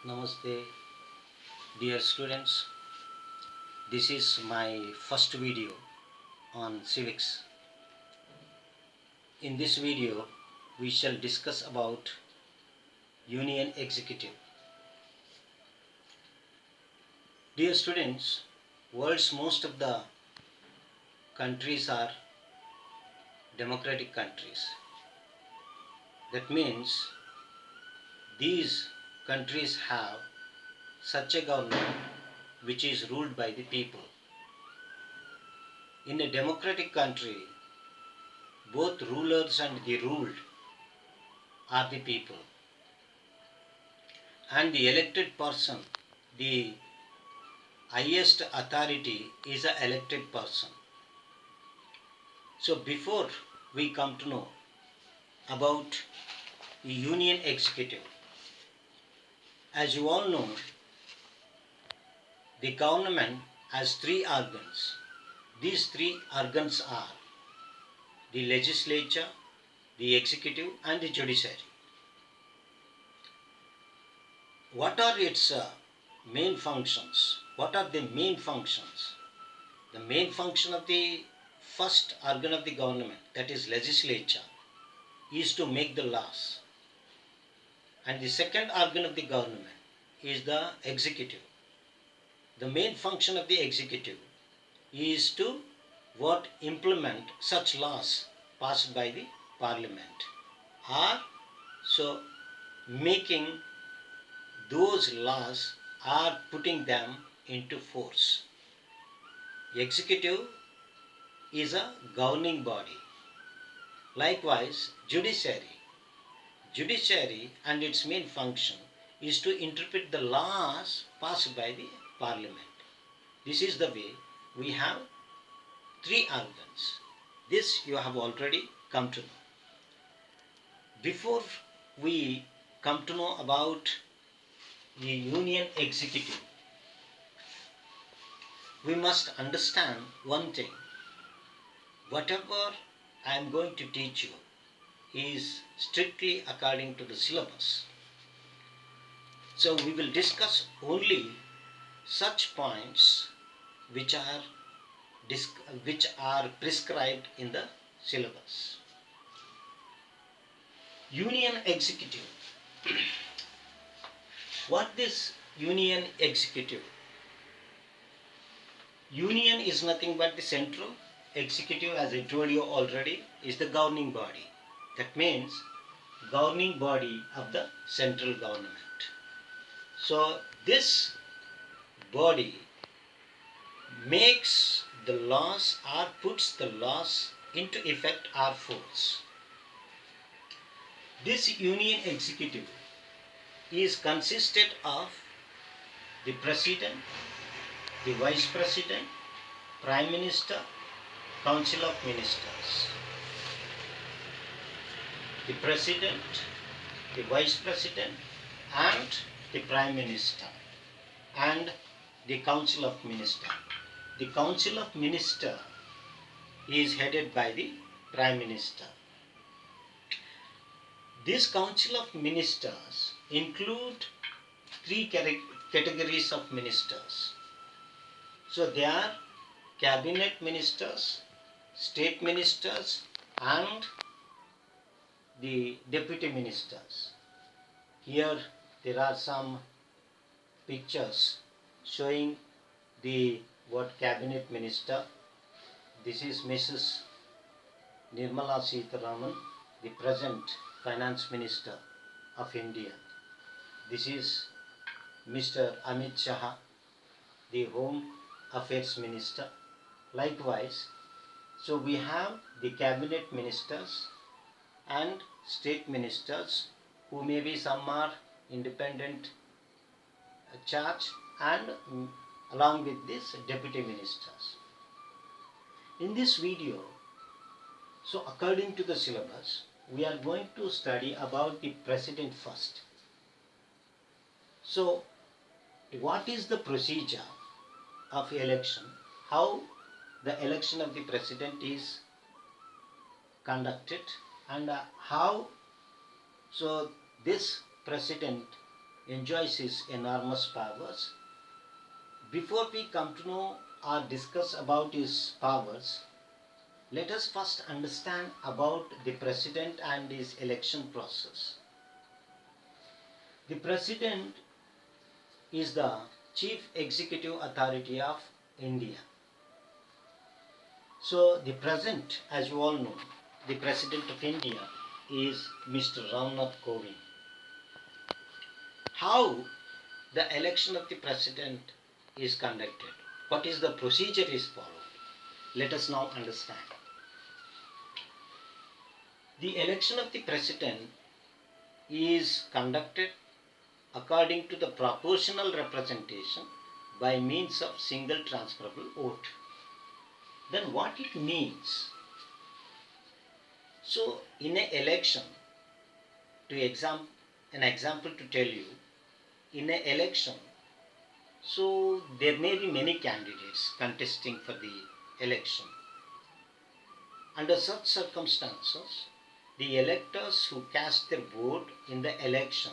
Namaste, dear students. This is my first video on civics. In this video, we shall discuss about Union Executive. Dear students, world's most of the countries are democratic countries. That means these countries have such a government which is ruled by the people. In a democratic country, both rulers and the ruled are the people, and the elected person, the highest authority, is an elected person. So before we come to know about the Union Executive, as you all know, the government has three organs. These three organs are the legislature, the executive, and the judiciary. What are its main functions? What are the main functions? The main function of the first organ of the government, that is legislature, is to make the laws. And the second organ of the government is the executive. The main function of the executive is to implement such laws passed by the parliament, or so making those laws or putting them into force. Executive is a governing body. Likewise, judiciary and its main function is to interpret the laws passed by the parliament. This is the way we have three organs. This you have already come to know. Before we come to know about the Union Executive, we must understand one thing. Whatever I am going to teach you is strictly according to the syllabus. So we will discuss only such points which are prescribed in the syllabus. Union Executive. What is Union Executive? Union is nothing but the central. Executive, as I told you already, is the governing body. That means governing body of the central government. So this body makes the laws or puts the laws into effect or force. This Union Executive is consisted of the President, the Vice President, Prime Minister, Council of Ministers. The President, the Vice President, and the Prime Minister, and the Council of Ministers. The Council of Ministers is headed by the Prime Minister. This Council of Ministers include three categories of ministers. So they are cabinet ministers, state ministers, and the deputy ministers. Here there are some pictures showing the cabinet minister. This is Mrs. Nirmala Sitharaman, the present finance minister of India. This is Mr. Amit Shah, the home affairs minister. Likewise, so we have the cabinet ministers and state ministers, who maybe some are independent charge, and along with this deputy ministers. In this video, so according to the syllabus, we are going to study about the president first. So what is the procedure of election? How the election of the president is conducted, and how so this president enjoys his enormous powers. Before we come to know or discuss about his powers, let us first understand about the president and his election process. The president is the chief executive authority of India. So the present, as you all know, the president of India is Mr. Ramnath Kovind. How the election of the president is conducted? What is the procedure is followed? Let us now understand. The election of the president is conducted according to the proportional representation by means of single transferable vote. Then what it means? So in an election, an example to tell you, in an election, so there may be many candidates contesting for the election. Under such circumstances, the electors who cast their vote in the election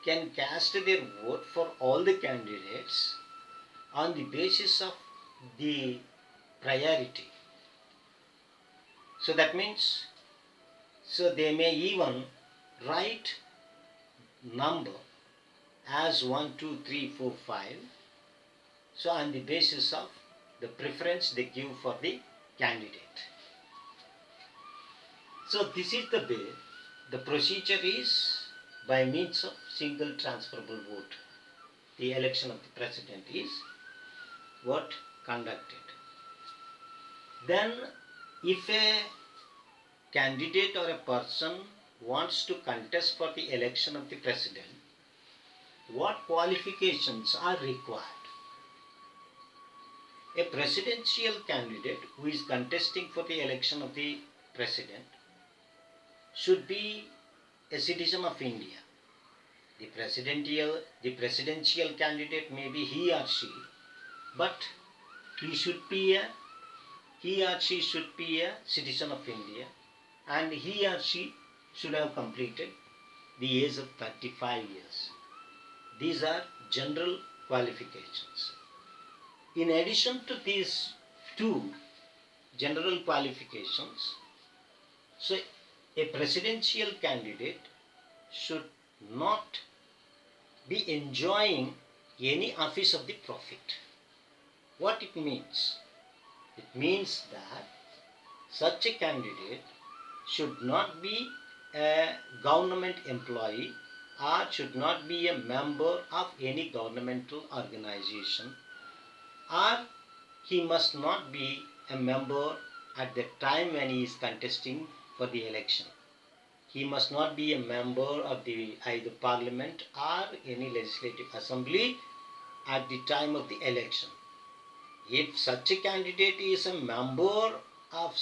can cast their vote for all the candidates on the basis of the priority. So that means, so they may even write number as 1, 2, 3, 4, 5. So on the basis of the preference they give for the candidate. So this is the way. The procedure is by means of single transferable vote. The election of the president is what conducted. Then if a candidate or a person wants to contest for the election of the president, what qualifications are required? A presidential candidate who is contesting for the election of the president should be a citizen of India. The presidential candidate may be he or she, but he or she should be a citizen of India, and he or she should have completed the age of 35 years. These are general qualifications. In addition to these two general qualifications, so a presidential candidate should not be enjoying any office of the profit. What it means? It means that such a candidate should not be a government employee or should not be a member of any governmental organization, or he must not be a member at the time when he is contesting for the election. He must not be a member of the either parliament or any legislative assembly at the time of the election. If such a candidate is a member of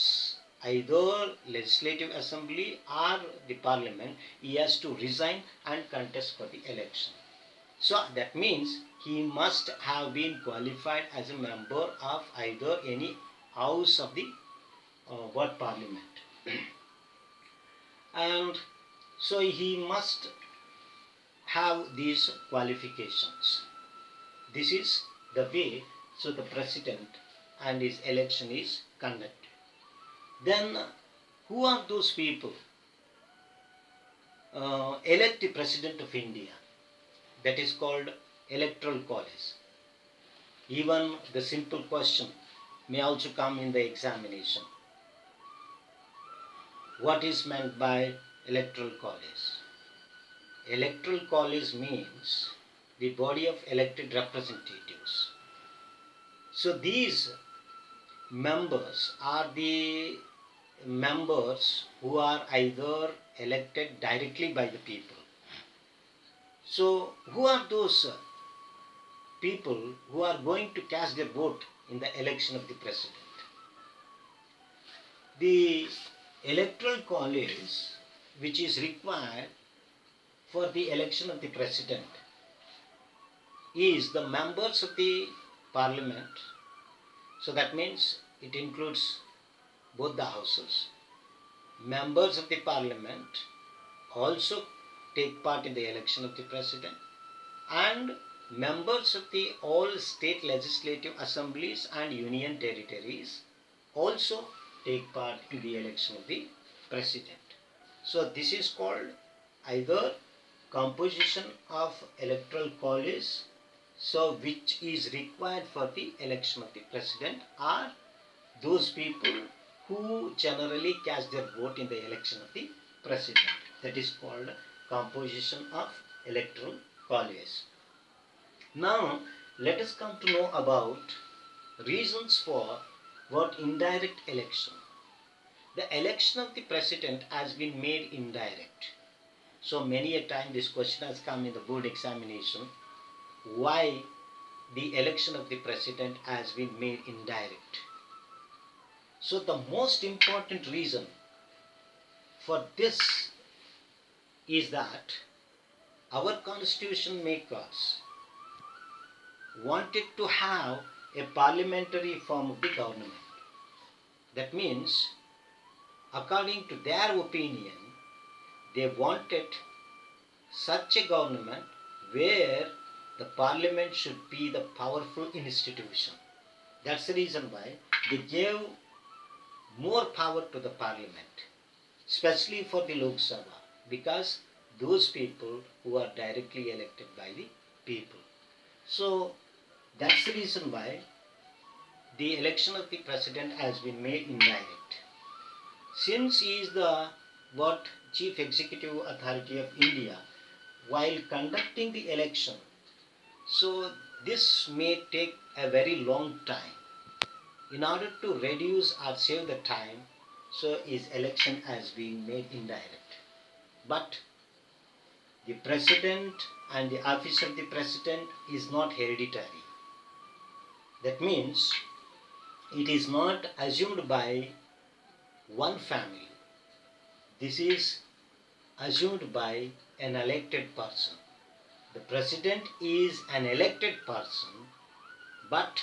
either legislative assembly or the parliament, he has to resign and contest for the election. So that means he must have been qualified as a member of either any house of the parliament. And so he must have these qualifications. This is the way, so the president and his election is conducted. Then who are those people? Elect the president of India. That is called electoral college. Even the simple question may also come in the examination. What is meant by electoral college? Electoral college means the body of elected representatives. So these members are the members who are either elected directly by the people. So who are those people who are going to cast their vote in the election of the president? The electoral college which is required for the election of the president is the members of the parliament. So that means it includes both the houses, members of the parliament, also take part in the election of the president, and members of the all state legislative assemblies and union territories also take part in the election of the president. So this is called either composition of electoral college, so which is required for the election of the president, or those people who generally cast their vote in the election of the president. That is called composition of electoral college. Now let us come to know about reasons for what indirect election. The election of the president has been made indirect. So many a time this question has come in the board examination, why the election of the president has been made indirect. So the most important reason for this is that our constitution makers wanted to have a parliamentary form of the government. That means, according to their opinion, they wanted such a government where the parliament should be the powerful institution. That's the reason why they gave more power to the parliament, especially for the Lok Sabha, because those people who are directly elected by the people. So that's the reason why the election of the president has been made indirect. Since he is the chief executive authority of India, while conducting the election, so this may take a very long time. In order to reduce or save the time, so his election has been made indirect. But the president and the office of the president is not hereditary. That means it is not assumed by one family. This is assumed by an elected person. The president is an elected person, but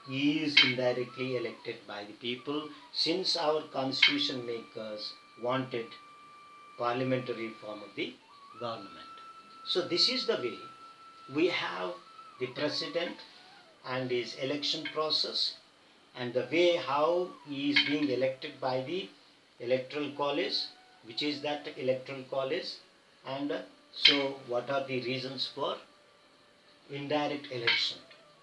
he is indirectly elected by the people, since our constitution makers wanted parliamentary form of the government. So this is the way we have the president and his election process, and the way how he is being elected by the electoral college, which is that electoral college, and so what are the reasons for indirect election.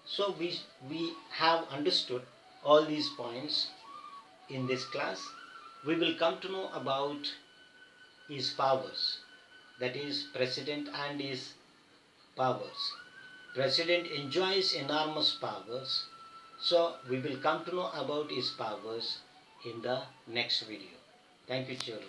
So we have understood all these points in this class. We will come to know about his powers, that is president and his powers. President enjoys enormous powers, so we will come to know about his powers in the next video. Thank you, children.